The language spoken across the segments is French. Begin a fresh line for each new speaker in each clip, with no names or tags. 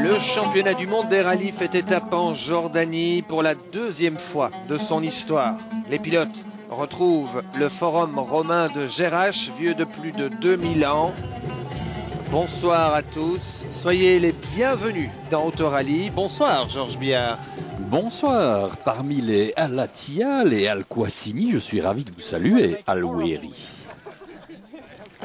Le championnat du monde des rallyes fait étape en Jordanie pour la deuxième fois de son histoire. Les pilotes retrouvent le forum romain de Jerash, vieux de plus de 2000 ans. Bonsoir à tous, soyez les bienvenus dans Autorally. Bonsoir Georges Biard.
Bonsoir, parmi les Alatia, les Al-Kwasimi, je suis ravi de vous saluer, Al-Weri.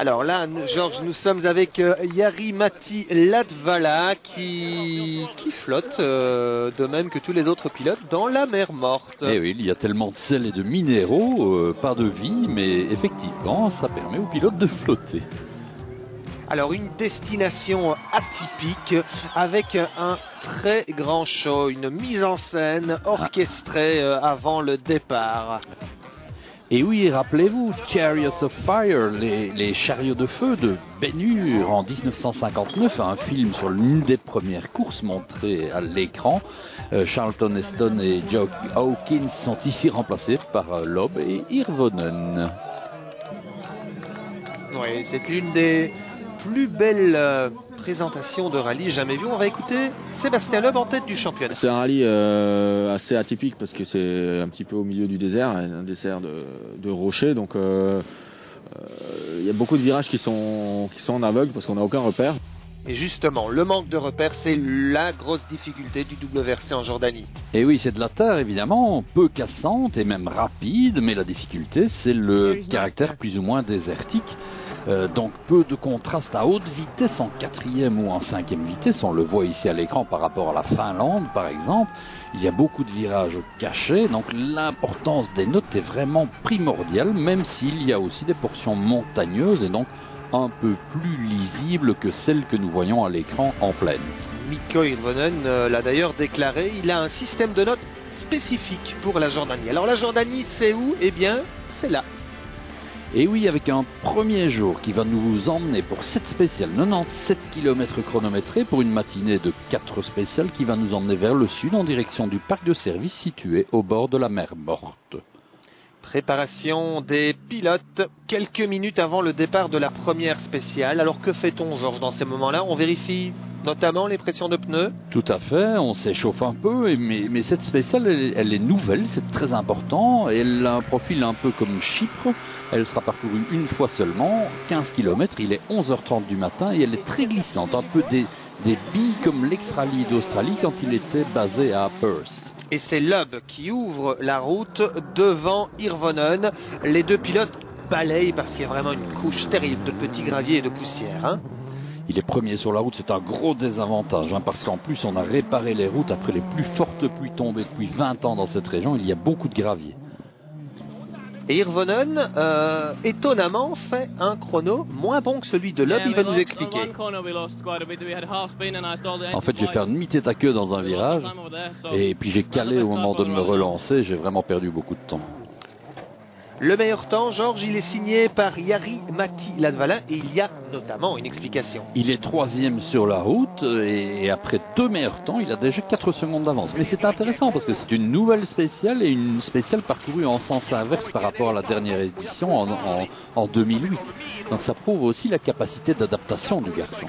Alors là, Georges, nous sommes avec Jari-Matti Latvala qui flotte, de même que tous les autres pilotes, dans la mer morte.
Eh oui, il y a tellement de sel et de minéraux, pas de vie, mais effectivement, ça permet aux pilotes de flotter.
Alors une destination atypique avec un très grand show, une mise en scène orchestrée avant le départ.
Et oui, rappelez-vous, Chariots of Fire, les chariots de feu de Ben-Hur en 1959, un film sur l'une des premières courses montrées à l'écran. Charlton Heston et Jock Hawkins sont ici remplacés par Loeb et Hirvonen.
Oui, c'est l'une des plus belles présentations de rallye jamais vues. On va écouter Sébastien Loeb en tête du championnat.
C'est un rallye assez atypique parce que c'est un petit peu au milieu du désert, un désert de rochers, donc il y a beaucoup de virages qui sont en aveugle parce qu'on n'a aucun repère.
Et justement, le manque de repères, c'est la grosse difficulté du WRC en Jordanie.
Et oui, c'est de la terre évidemment, peu cassante et même rapide, mais la difficulté, c'est le caractère plus ou moins désertique. Donc peu de contraste à haute vitesse en 4e ou en 5e vitesse, on le voit ici à l'écran par rapport à la Finlande par exemple. Il y a beaucoup de virages cachés, donc l'importance des notes est vraiment primordiale, même s'il y a aussi des portions montagneuses et donc un peu plus lisibles que celles que nous voyons à l'écran en plaine.
Mikko Hirvonen l'a d'ailleurs déclaré, il a un système de notes spécifique pour la Jordanie. Alors la Jordanie, c'est où? Eh bien, c'est là.
Et oui, avec un premier jour qui va nous emmener pour cette spéciale 97 km chronométrés pour une matinée de 4 spéciales qui va nous emmener vers le sud en direction du parc de service situé au bord de la mer Morte.
Préparation des pilotes quelques minutes avant le départ de la première spéciale. Alors que fait-on, Georges, dans ces moments-là? On vérifie notamment les pressions de pneus?
Tout à fait, on s'échauffe un peu, mais cette spéciale, elle est nouvelle, c'est très important. Elle a un profil un peu comme Chypre. Elle sera parcourue une fois seulement, 15 km, il est 11h30 du matin et elle est très glissante, un peu des billes comme l'ex-rallye d'Australie quand il était basé à Perth.
Et c'est Loeb qui ouvre la route devant Hirvonen. Les deux pilotes balayent parce qu'il y a vraiment une couche terrible de petits graviers et de poussière.
Il est premier sur la route, c'est un gros désavantage, parce qu'en plus on a réparé les routes après les plus fortes pluies tombées depuis 20 ans dans cette région, il y a beaucoup de gravier.
Et Hirvonen, étonnamment, fait un chrono moins bon que celui de Loeb, il va nous expliquer.
En fait, j'ai fait un demi-tête à queue dans un virage, et puis j'ai calé au moment de me relancer, j'ai vraiment perdu beaucoup de temps.
Le meilleur temps, Georges, il est signé par Jari-Matti Latvala et il y a notamment une explication.
Il est 3e sur la route et après 2 meilleurs temps, il a déjà 4 secondes d'avance. Mais c'est intéressant parce que c'est une nouvelle spéciale et une spéciale parcourue en sens inverse par rapport à la dernière édition en 2008. Donc ça prouve aussi la capacité d'adaptation du garçon.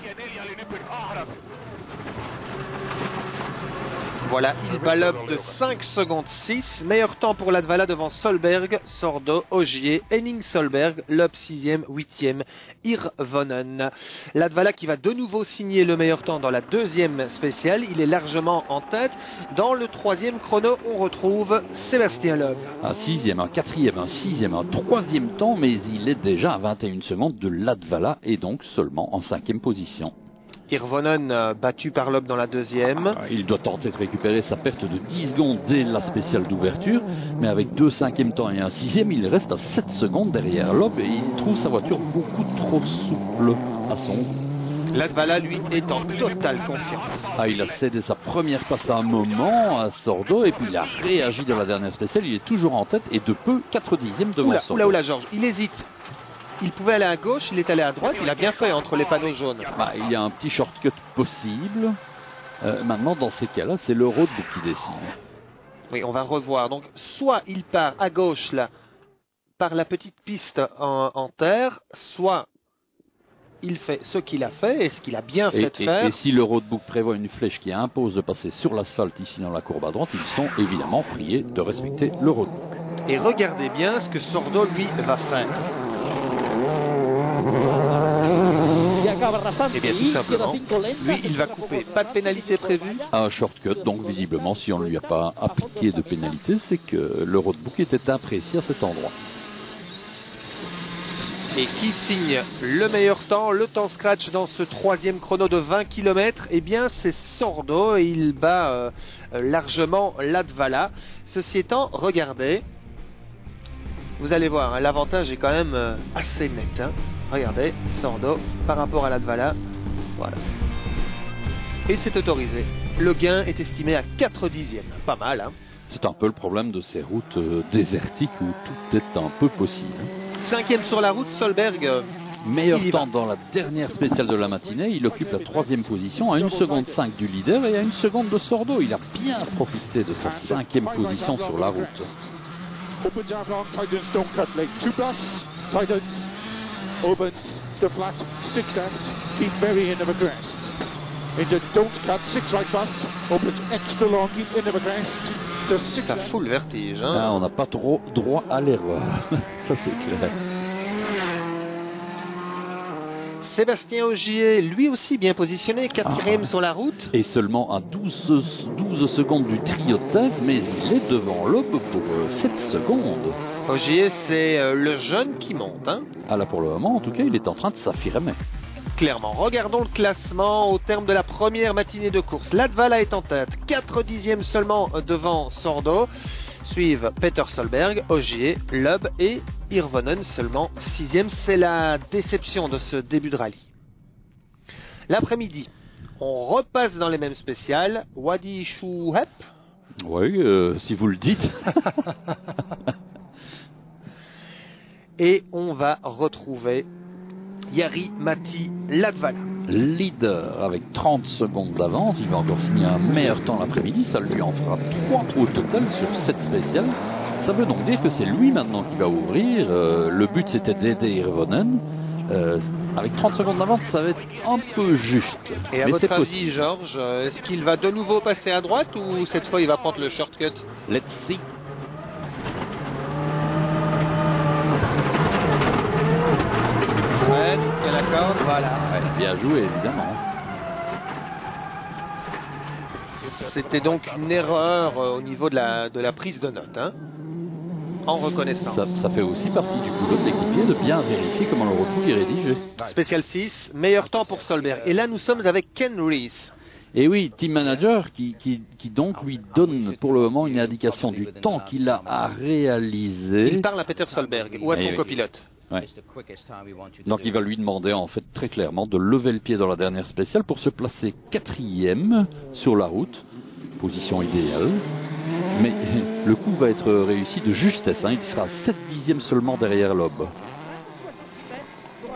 Voilà, il bat Loeb de 5 secondes 6. Meilleur temps pour Latvala devant Solberg, Sordo, Ogier, Henning Solberg, Loeb 6e, 8e, Hirvonen. Latvala qui va de nouveau signer le meilleur temps dans la deuxième spéciale. Il est largement en tête. Dans le troisième chrono, on retrouve Sébastien Loeb.
Un 6e, un 4e, un 6e, un 3e temps, mais il est déjà à 21 secondes de Latvala et donc seulement en 5e position.
Hirvonen battu par Loeb dans la deuxième.
Il doit tenter de récupérer sa perte de 10 secondes dès la spéciale d'ouverture, mais avec 2 cinquièmes temps et un sixième, il reste à 7 secondes derrière Loeb et il trouve sa voiture beaucoup trop souple à son goût.
Latvala, lui, est en totale confiance.
Il a cédé sa première passe à un moment à Sordo et puis il a réagi dans la dernière spéciale. Il est toujours en tête et de peu 4 dixièmes devant Sordo.
Oula, Georges, il hésite. Il pouvait aller à gauche, il est allé à droite, il a bien fait entre les panneaux jaunes.
Il y a un petit shortcut possible. Maintenant, dans ces cas-là, c'est le roadbook qui décide.
Oui, on va revoir. Donc, soit il part à gauche, là, par la petite piste en terre, soit il fait ce qu'il a fait et ce qu'il a bien fait de faire.
Et si le roadbook prévoit une flèche qui impose de passer sur l'asphalte ici dans la courbe à droite, ils sont évidemment priés de respecter le roadbook.
Et regardez bien ce que Sordo, lui, va faire. Eh bien, tout simplement, lui, il va couper. Pas de pénalité prévue.
Un shortcut, donc visiblement, si on ne lui a pas appliqué de pénalité, c'est que le roadbook était imprécis à cet endroit.
Et qui signe le meilleur temps, le temps scratch dans ce troisième chrono de 20 km? Eh bien, c'est Sordo et il bat largement Latvala. Ceci étant, regardez, vous allez voir, hein, l'avantage est quand même assez net. Hein. Regardez, Sordo par rapport à Latvala. Voilà. Et c'est autorisé. Le gain est estimé à 4 dixièmes. Pas mal, hein.
C'est un peu le problème de ces routes désertiques où tout est un peu possible.
5e sur la route, Solberg.
Meilleur temps dans la dernière spéciale de la matinée. Il occupe la 3e position à 1 seconde 5 du leader et à 1 seconde de Sordo. Il a bien profité de sa 5e position sur la route.
Opens the flat, 6 left, keep very in of a crest. Into don't cut, 6 right fast, opens extra long, keep in of a crest.
Ça fout le vertige. Hein.
On n'a pas trop droit à l'erreur, ça c'est clair.
Sébastien Ogier, lui aussi bien positionné, 4e sur la route.
Et seulement à 12 secondes du trio de tête, mais il est devant Loeb pour 7 secondes.
Ogier, c'est le jeune qui monte. Hein.
Là pour le moment, en tout cas, il est en train de s'affirmer.
Clairement. Regardons le classement au terme de la première matinée de course. Latvala est en tête, 4 dixièmes seulement devant Sordo. Suivent Peter Solberg, Ogier, Loeb et Hirvonen seulement 6e. C'est la déception de ce début de rallye. L'après-midi, on repasse dans les mêmes spéciales. Wadi Chouhep.
Oui, si vous le dites.
Et on va retrouver Jari-Matti Latvala.
Leader avec 30 secondes d'avance. Il va encore signer un meilleur temps l'après-midi. Ça lui en fera 3 trous au total sur 7 spéciales. Ça veut donc dire que c'est lui maintenant qui va ouvrir. Le but c'était d'aider Hirvonen. Avec 30 secondes d'avance, ça va être un peu juste.
Et à votre avis, Georges, est-ce qu'il va de nouveau passer à droite ou cette fois il va prendre le shortcut?
Let's see.
Voilà.
Bien joué, évidemment.
C'était donc une erreur au niveau de la prise de notes, hein, en reconnaissance.
Ça fait aussi partie du boulot de l'équipier de bien vérifier comment le roadbook est rédigé.
Spécial 6, meilleur temps pour Solberg. Et là, nous sommes avec Ken Rees.
Et oui, team manager qui donc lui donne pour le moment une indication du temps qu'il a à réaliser.
Il parle à Peter Solberg ou à son copilote.
Ouais. Donc il va lui demander en fait très clairement de lever le pied dans la dernière spéciale pour se placer 4e sur la route, position idéale. Mais le coup va être réussi de justesse, hein. Il sera 7 dixièmes seulement derrière Loeb.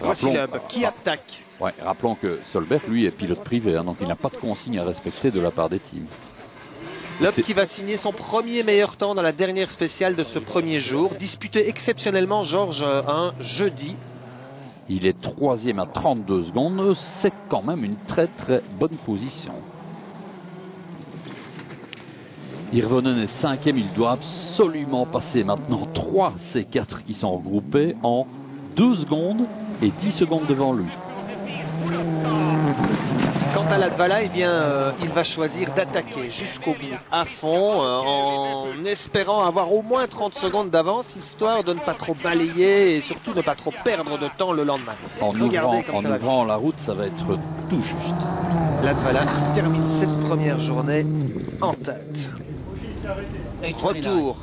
Voici Loeb qui attaque.
Ouais, rappelons que Solberg lui est pilote privé, hein, donc il n'a pas de consigne à respecter de la part des teams.
Loeb qui va signer son premier meilleur temps dans la dernière spéciale de ce premier jour, disputé exceptionnellement Georges un jeudi.
Il est 3e à 32 secondes, c'est quand même une très très bonne position. Hirvonen est 5e, il doit absolument passer maintenant 3 C4 qui sont regroupés en 2 secondes et 10 secondes devant lui.
Quant à Latvala, eh bien, il va choisir d'attaquer jusqu'au bout, à fond, en espérant avoir au moins 30 secondes d'avance, histoire de ne pas trop balayer et surtout ne pas trop perdre de temps le lendemain.
En ouvrant la route, ça va être tout juste.
Latvala qui termine cette première journée en tête. Retour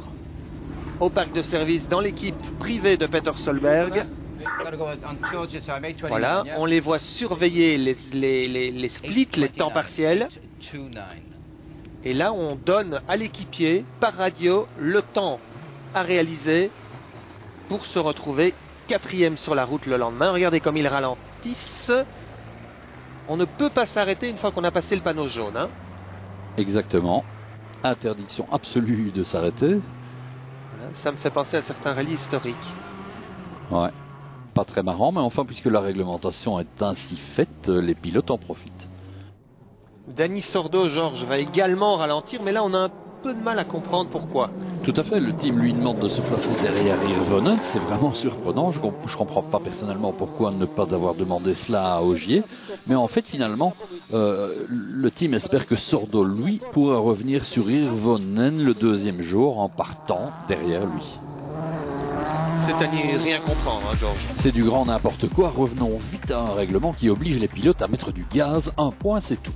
au parc de service dans l'équipe privée de Peter Solberg. Voilà, on les voit surveiller les splits, les temps partiels. Et là, on donne à l'équipier, par radio, le temps à réaliser pour se retrouver 4e sur la route le lendemain. Regardez comme ils ralentissent. On ne peut pas s'arrêter une fois qu'on a passé le panneau jaune. Hein.
Exactement. Interdiction absolue de s'arrêter.
Voilà, ça me fait penser à certains rallyes historiques.
Ouais. Pas très marrant, mais enfin, puisque la réglementation est ainsi faite, les pilotes en profitent.
Danny Sordo, Georges, va également ralentir, mais là on a un peu de mal à comprendre pourquoi.
Tout à fait, le team lui demande de se placer derrière Hirvonen, c'est vraiment surprenant, je comprends pas personnellement pourquoi ne pas avoir demandé cela à Ogier, mais en fait finalement, le team espère que Sordo, lui, pourra revenir sur Hirvonen le deuxième jour en partant derrière lui.
C'est à n'y rien comprendre, hein, Georges.
C'est du grand n'importe quoi. Revenons vite à un règlement qui oblige les pilotes à mettre du gaz. Un point, c'est tout.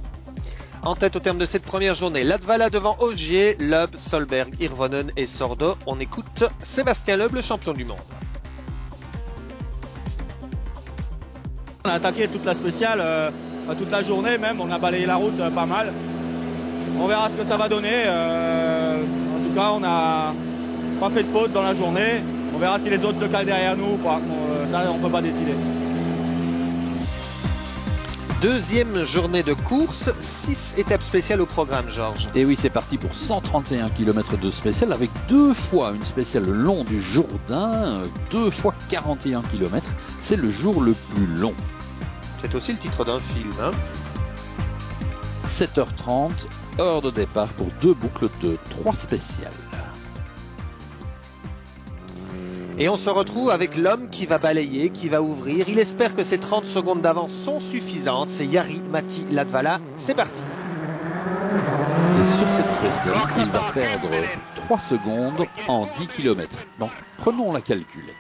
En tête au terme de cette première journée, Latvala devant Ogier, Loeb, Solberg, Hirvonen et Sordo. On écoute Sébastien Loeb, le champion du monde.
On a attaqué toute la spéciale, toute la journée même. On a balayé la route pas mal. On verra ce que ça va donner. En tout cas, on n'a pas fait de faute dans la journée. On verra si les autres se calent derrière nous ou pas. Ça, on ne peut pas décider.
Deuxième journée de course, 6 étapes spéciales au programme, Georges.
Et oui, c'est parti pour 131 km de spécial avec 2 fois une spéciale le long du Jourdain, 2 fois 41 km. C'est le jour le plus long.
C'est aussi le titre d'un film, hein.
7h30, heure de départ pour 2 boucles de 3 spéciales.
Et on se retrouve avec l'homme qui va balayer, qui va ouvrir. Il espère que ces 30 secondes d'avance sont suffisantes. C'est Jari-Matti Latvala. C'est parti.
Et sur cette spéciale, il va perdre 3 secondes en 10 km. Donc, prenons la calculette.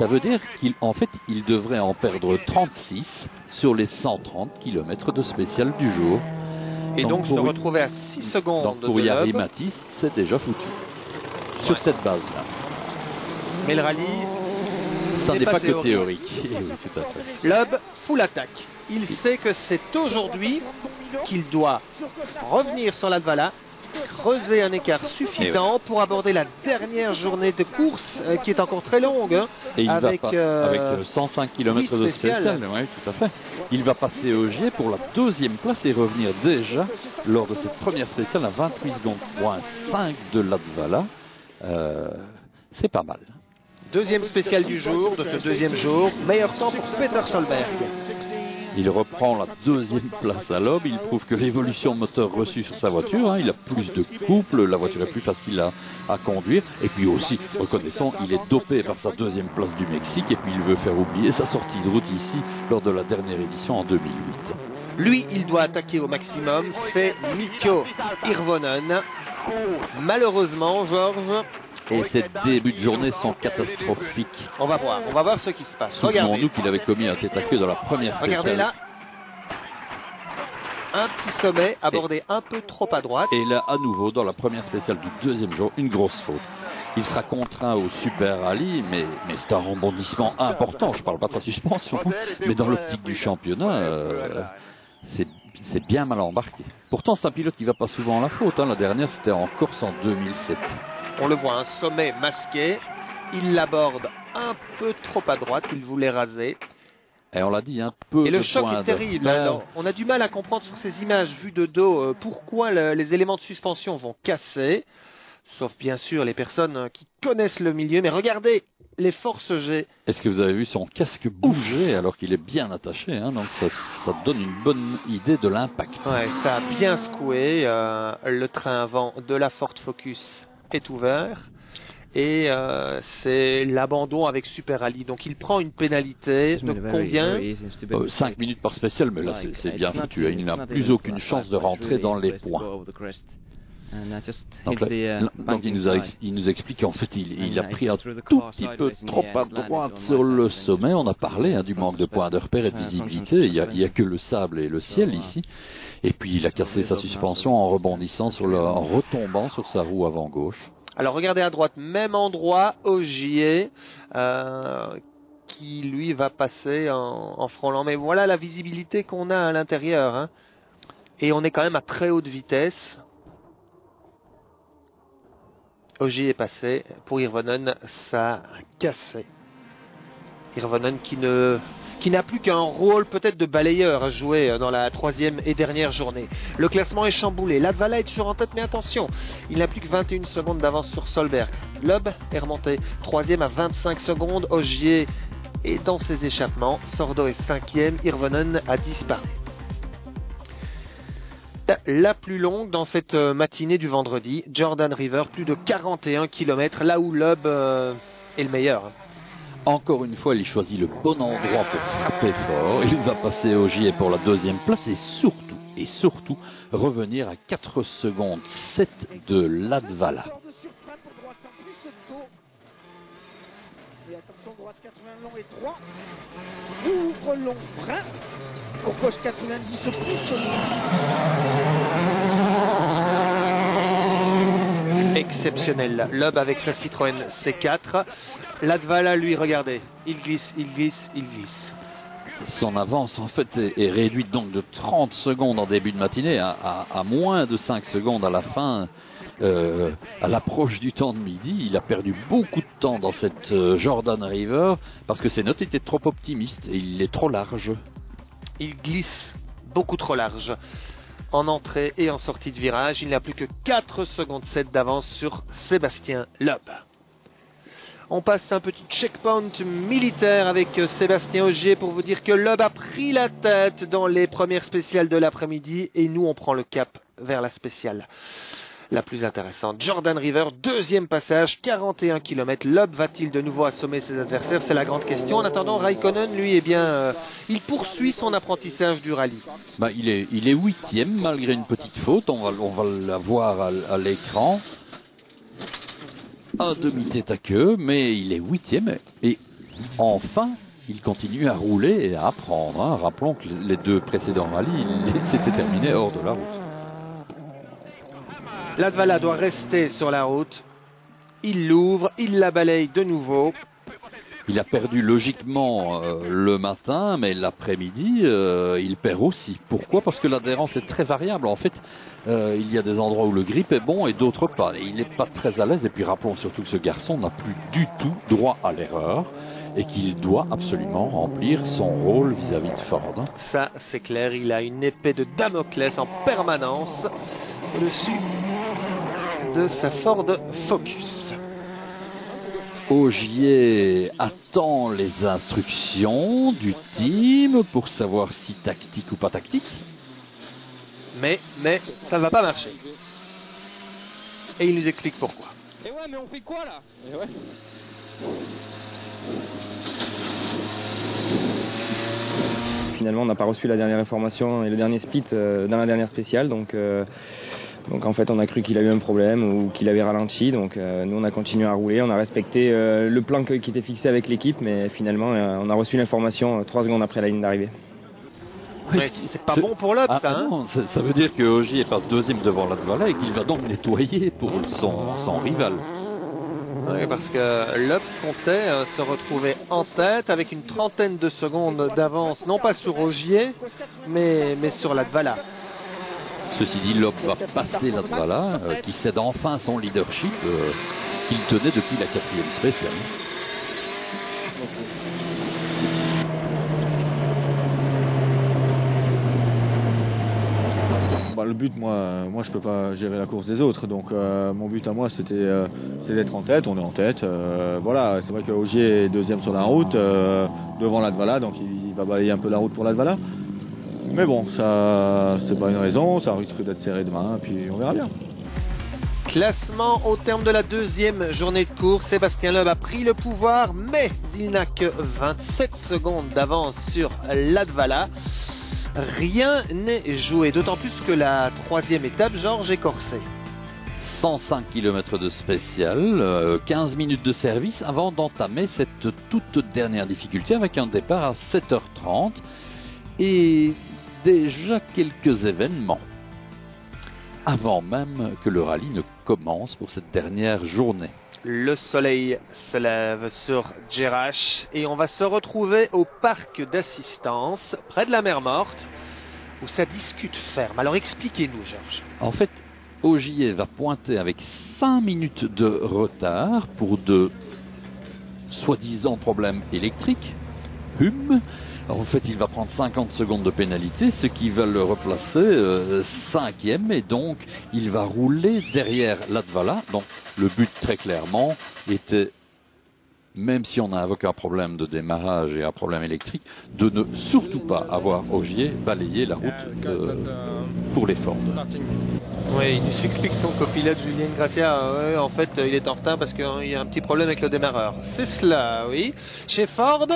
Ça veut dire qu'en fait, il devrait en perdre 36 sur les 130 km de spécial du jour.
Et donc se retrouver à 6 secondes.
Donc pour Jari-Matti, c'est déjà foutu. Sur cette base-là.
Mais le rallye,
ça n'est pas que théorique. Oui, tout à fait.
Loeb, full attaque. Il sait que c'est aujourd'hui qu'il doit revenir sur Latvala, creuser un écart suffisant pour aborder la dernière journée de course qui est encore très longue. Hein,
et il avec 105 km de spécial. Oui, tout à fait. Il va passer Ogier pour la deuxième place et revenir déjà lors de cette première spéciale à 28 secondes. Point 5 de Latvala. C'est pas mal.
Deuxième spéciale du jour, de ce deuxième jour. Meilleur temps pour Peter Solberg.
Il reprend la deuxième place à Loeb. Il prouve que l'évolution moteur reçue sur sa voiture, hein, il a plus de couple, la voiture est plus facile à conduire. Et puis aussi, reconnaissons, il est dopé par sa deuxième place du Mexique. Et puis il veut faire oublier sa sortie de route ici lors de la dernière édition en 2008.
Lui, il doit attaquer au maximum. C'est Mikko Hirvonen. Malheureusement, Georges.
Et ces débuts de journée sont catastrophiques.
On va voir ce qui se passe.
Souvenons-nous qu'il avait commis un tête à queue dans la première spéciale.
Regardez là, un petit sommet abordé un peu trop à droite.
Et là, à nouveau, dans la première spéciale du deuxième jour, une grosse faute. Il sera contraint au Super Rallye, mais c'est un rebondissement important. Je ne parle pas de la suspension, mais dans l'optique du championnat, c'est bien mal embarqué. Pourtant, c'est un pilote qui ne va pas souvent à la faute. Hein. La dernière, c'était en Corse en 2007.
On le voit, un sommet masqué. Il l'aborde un peu trop à droite. Il voulait raser.
Et on l'a dit, un peu.
Et le choc est terrible. Alors, on a du mal à comprendre sur ces images vues de dos pourquoi les éléments de suspension vont casser. Sauf bien sûr les personnes qui connaissent le milieu. Mais regardez les forces G.
Est-ce que vous avez vu son casque bouger alors qu'il est bien attaché, hein, donc ça donne une bonne idée de l'impact.
Ouais, ça a bien secoué. Le train avant de la Ford Focus est ouvert. Et c'est l'abandon avec Super Ali. Donc il prend une pénalité de combien
5 minutes par spécial, mais là c'est bien foutu. Il n'a plus aucune chance de rentrer dans les points. Donc il nous explique qu'en fait il a pris un tout petit peu trop à droite sur le sommet. On a parlé du manque de points de repère et de visibilité. Il y a que le sable et le ciel ici. Et puis il a cassé sa suspension en rebondissant en retombant sur sa roue avant gauche.
Alors regardez à droite, même endroit, Ogier, qui lui va passer en frôlant. Mais voilà la visibilité qu'on a à l'intérieur. Hein. Et on est quand même à très haute vitesse. Ogier est passé. Pour Hirvonen, ça a cassé. Hirvonen qui n'a plus qu'un rôle peut-être de balayeur à jouer dans la 3e et dernière journée. Le classement est chamboulé. Latvala est toujours en tête, mais attention, il n'a plus que 21 secondes d'avance sur Solberg. Loeb est remonté 3e à 25 secondes. Ogier est dans ses échappements. Sordo est 5e. Hirvonen a disparu. La plus longue dans cette matinée du vendredi, Jordan River, plus de 41 km, là où Loeb est le meilleur.
Encore une fois, il choisit le bon endroit pour frapper fort. Il va passer Ogier pour la 2e place et surtout revenir à 4 secondes 7 de Latvala.
Et attention, droite 80 long et 3. Ouvre long frein. Au gauche 90 plus.
Exceptionnel. Loeb avec sa Citroën C4. Latvala, lui, regardez. Il glisse.
Son avance, en fait, est réduite donc de 30 secondes en début de matinée à moins de 5 secondes à la fin. À l'approche du temps de midi, il a perdu beaucoup de temps dans cette Jordan River parce que ses notes étaient trop optimistes et il est trop large.
Il glisse beaucoup trop large. En entrée et en sortie de virage, il n'a plus que 4 secondes 7 d'avance sur Sébastien Loeb. On passe un petit checkpoint militaire avec Sébastien Ogier pour vous dire que Loeb a pris la tête dans les premières spéciales de l'après-midi et nous on prend le cap vers la spéciale la plus intéressante. Jordan River, 2e passage, 41 km. Loeb va-t-il de nouveau assommer ses adversaires? C'est la grande question. En attendant, Raikkonen, lui, il poursuit son apprentissage du rallye.
Il est 8e malgré une petite faute. On va la voir à l'écran. Un demi-tête à queue, mais il est 8e. Et enfin, il continue à rouler et à apprendre. Rappelons que les 2 précédents rallyes, c'était terminé hors de la route.
Latvala doit rester sur la route. Il l'ouvre, il la balaye de nouveau.
Il a perdu logiquement le matin, mais l'après-midi, il perd aussi. Pourquoi? Parce que l'adhérence est très variable. En fait, il y a des endroits où le grip est bon et d'autres pas. Et il n'est pas très à l'aise. Et puis rappelons surtout que ce garçon n'a plus du tout droit à l'erreur et qu'il doit absolument remplir son rôle vis-à-vis de Ford.
Ça, c'est clair. Il a une épée de Damoclès en permanence au-dessus de sa Ford Focus.
Ogier attend les instructions du team pour savoir si tactique ou pas tactique.
Mais ça va pas marcher. Et il nous explique pourquoi.
Et ouais, mais on fait quoi là? Et ouais.
Finalement, on n'a pas reçu la dernière information et le dernier split dans la dernière spéciale, donc en fait on a cru qu'il a eu un problème ou qu'il avait ralenti, donc nous on a continué à rouler, on a respecté le plan qui était fixé avec l'équipe, mais finalement on a reçu l'information 3 secondes après la ligne d'arrivée.
Ouais, c'est pas bon pour Loeb, ça. Hein,
non, ça veut dire que Ogier passe 2e devant Latvala et qu'il va donc nettoyer pour son rival.
Oui, parce que Loeb comptait se retrouver en tête avec une trentaine de secondes d'avance, non pas sur Ogier, mais sur Latvala.
Ceci dit, Loeb va passer Latvala, qui cède enfin son leadership qu'il tenait depuis la 4e spéciale.
Le but, moi je peux pas gérer la course des autres, donc mon but à moi c'est d'être en tête. On est en tête, voilà. C'est vrai que Ogier est 2e sur la route devant Latvala, donc il va balayer un peu la route pour Latvala. Mais bon, ça c'est pas une raison, ça risque d'être serré demain, puis on verra bien.
Classement au terme de la deuxième journée de course, Sébastien Loeb a pris le pouvoir, mais il n'a que 27 secondes d'avance sur Latvala. Rien n'est joué, d'autant plus que la troisième étape, Georges, est corsée.
105 km de spécial, 15 minutes de service avant d'entamer cette toute dernière difficulté avec un départ à 7h30 et déjà quelques événements avant même que le rallye ne commence pour cette dernière journée.
Le soleil se lève sur Gerach et on va se retrouver au parc d'assistance près de la mer Morte où ça discute ferme. Alors expliquez-nous, Georges.
En fait, Ogier va pointer avec 5 minutes de retard pour de soi-disant problèmes électriques. En fait, il va prendre 50 secondes de pénalité, ce qui va le replacer 5e, et donc il va rouler derrière Latvala. Donc le but très clairement était, même si on a invoqué un problème de démarrage et un problème électrique, de ne surtout pas avoir Ogier balayer la route pour les Ford.
Oui, il nous explique son copilote Julien Gracia. En fait, il est en retard parce qu'il y a un petit problème avec le démarreur. C'est cela, oui. Chez Ford,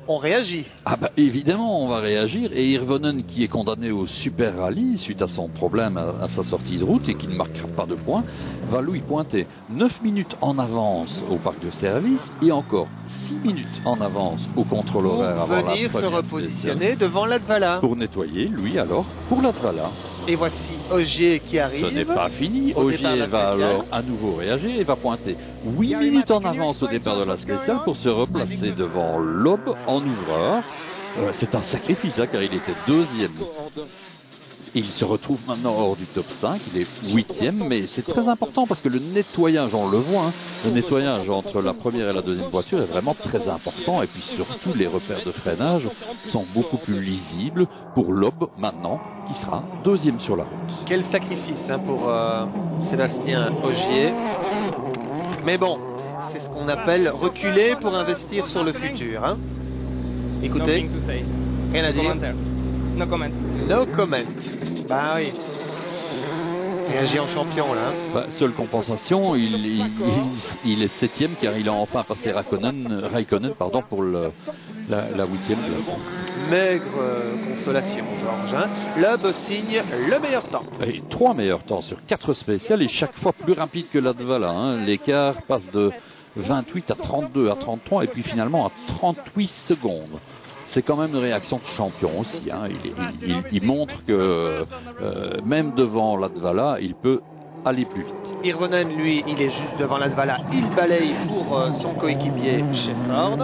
on réagit.
Ah bah évidemment on va réagir, et Hirvonen, qui est condamné au Super Rallye suite à son problème à sa sortie de route et qui ne marquera pas de points, va lui pointer 9 minutes en avance au parc de service et encore 6 minutes en avance au contrôle horaire avant la
venir se
première
repositionner
spéciale
devant Latvala.
pour nettoyer, lui alors, pour Latvala.
Et voici Ogier qui arrive.
Ce n'est pas fini,
au départ de
Ogier
la
va
spéciale.
alors à nouveau réagir et va pointer 8 minutes en avance au départ de la spéciale pour se replacer devant Loeb en ouvreur. C'est un sacrifice car il était deuxième. Il se retrouve maintenant hors du top 5, il est 8e, mais c'est très important parce que le nettoyage, on le voit, le nettoyage entre la première et la deuxième voiture est vraiment très important, et puis surtout les repères de freinage sont beaucoup plus lisibles pour Loeb maintenant, qui sera deuxième sur la route.
Quel sacrifice pour Sébastien Ogier. Mais bon, c'est ce qu'on appelle reculer pour investir sur le futur. Écoutez, rien à dire.
No comment.
No comment. Bah oui. Réagit en champion là.
Seule compensation, il est 7e car il a enfin passé Raikkonen pour la 8e place.
Maigre consolation, Georges. Loeb signe le meilleur temps.
Et 3 meilleurs temps sur 4 spéciales et chaque fois plus rapide que Latvala. L'écart passe de 28 à 32 à 33 et puis finalement à 38 secondes. C'est quand même une réaction de champion aussi. Il montre que même devant Latvala, il peut aller plus vite.
Hirvonen, lui, il est juste devant Latvala. Il balaye pour son coéquipier chez Ford,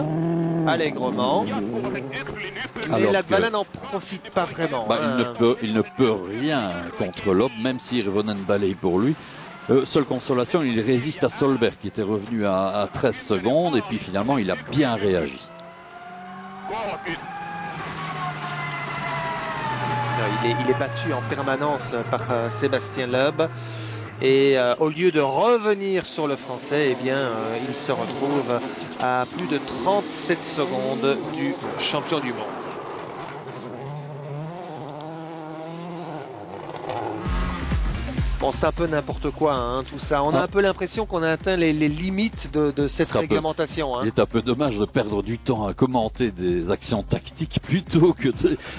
allègrement. Mais Latvala n'en profite pas vraiment.
Il ne peut rien contre Loeb, même si Hirvonen balaye pour lui. Seule consolation, il résiste à Solberg qui était revenu à 13 secondes et puis finalement il a bien réagi.
Il est battu en permanence par Sébastien Loeb et au lieu de revenir sur le français, eh bien, il se retrouve à plus de 37 secondes du champion du monde. Bon, c'est un peu n'importe quoi, tout ça. On a un peu l'impression qu'on a atteint les limites de cette réglementation.
Il est un peu dommage de perdre du temps à commenter des actions tactiques plutôt que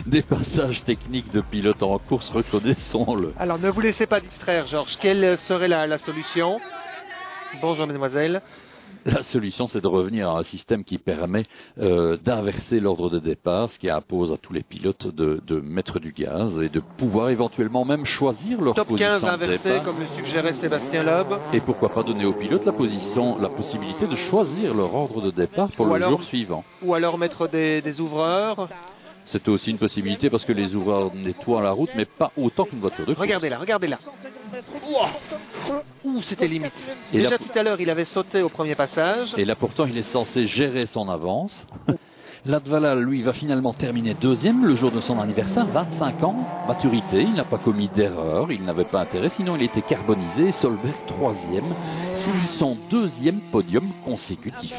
des passages techniques de pilotes en course, reconnaissons-le.
Alors, ne vous laissez pas distraire, Georges. Quelle serait la solution? Bonjour, mesdemoiselles.
La solution, c'est de revenir à un système qui permet d'inverser l'ordre de départ, ce qui impose à tous les pilotes de mettre du gaz et de pouvoir éventuellement même choisir leur
Top
position
15 inversé,
de départ.
comme le suggérait Sébastien Loeb.
Et pourquoi pas donner aux pilotes la possibilité de choisir leur ordre de départ pour le jour suivant.
Ou alors mettre des ouvreurs.
C'est aussi une possibilité parce que les ouvreurs nettoient la route, mais pas autant qu'une voiture de course.
Regardez là. Ouh, c'était limite. Déjà tout à l'heure, il avait sauté au premier passage.
Et là, pourtant, il est censé gérer son avance. Latvala, lui, va finalement terminer deuxième le jour de son anniversaire, 25 ans, maturité, il n'a pas commis d'erreur, il n'avait pas intérêt, sinon il était carbonisé. Solberg, troisième, signe son deuxième podium consécutif.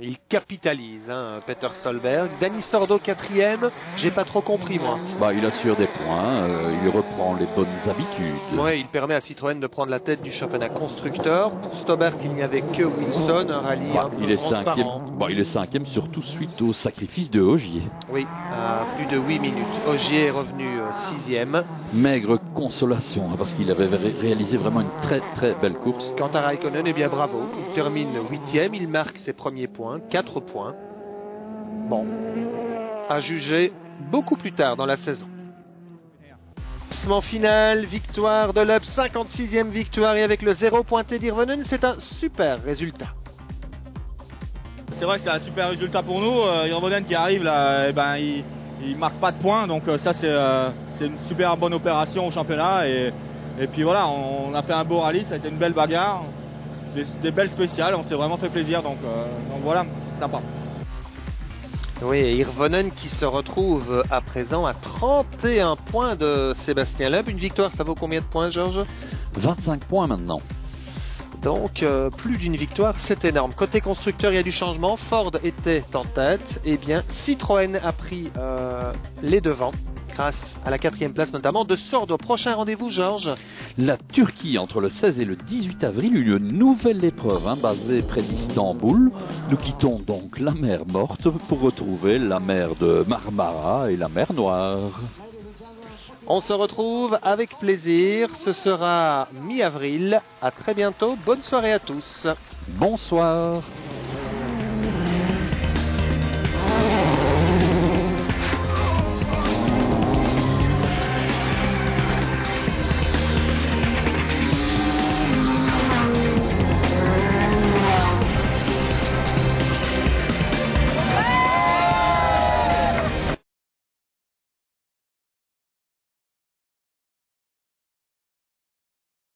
Il capitalise, hein, Peter Solberg. Danny Sordo 4e, j'ai pas trop compris moi.
Bah, il assure des points, il reprend les bonnes habitudes.
Ouais, il permet à Citroën de prendre la tête du championnat constructeur. Pour Stobart, il n'y avait que Wilson, un rallye un peu
il est
transparent.
il est cinquième surtout suite au sacrifice de Ogier.
Oui, à plus de 8 minutes. Ogier est revenu 6e.
Maigre consolation, hein, parce qu'il avait réalisé vraiment une très très belle course.
Quant à Raikkonen, eh bien bravo, il termine 8e, il marque ses premiers points, 4 points. Bon, à juger beaucoup plus tard dans la saison. Classement final, victoire de l'UP, 56e victoire, et avec le 0 pointé d'Irvonen, c'est un super résultat.
C'est vrai que c'est un super résultat pour nous. Irvonen qui arrive là, eh ben, il marque pas de points, donc ça c'est une super bonne opération au championnat. Et puis voilà, on a fait un beau rallye, ça a été une belle bagarre, des belles spéciales, on s'est vraiment fait plaisir, donc voilà, sympa.
Oui, et Irvonen qui se retrouve à présent à 31 points de Sébastien Loeb. Une victoire, ça vaut combien de points, Georges?
25 points maintenant.
Donc plus d'une victoire, c'est énorme. Côté constructeur, il y a du changement. Ford était en tête. Eh bien, Citroën a pris les devants grâce à la 4e place notamment de Sordo. Prochain rendez-vous, Georges?
La Turquie, entre le 16 et le 18 avril, eut une nouvelle épreuve basée près d'Istanbul. Nous quittons donc la mer Morte pour retrouver la mer de Marmara et la mer Noire.
On se retrouve avec plaisir. Ce sera mi-avril. À très bientôt. Bonne soirée à tous.
Bonsoir.